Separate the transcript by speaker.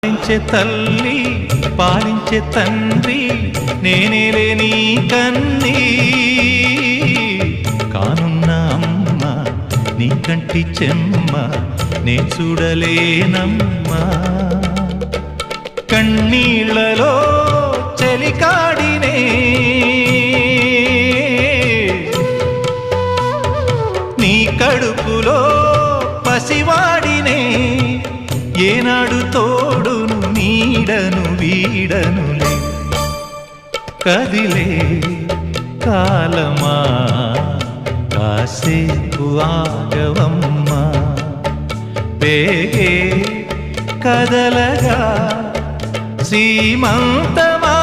Speaker 1: పాలించే తల్లి పాలించే తండ్రి నేనేలే నీ కన్నీ కానున్న అమ్మ నీ కంటి చెమ్మ నే చూడలేనమ్మా కన్నీళ్లలో చెలికాడినే నీ కడుపులో పసివాడినే ఏనాడు తోడును నీడను వీడనులే కదిలే కాలమా కాసేపు ఆగవమ్మా వేగే కదలగా సీమంతమా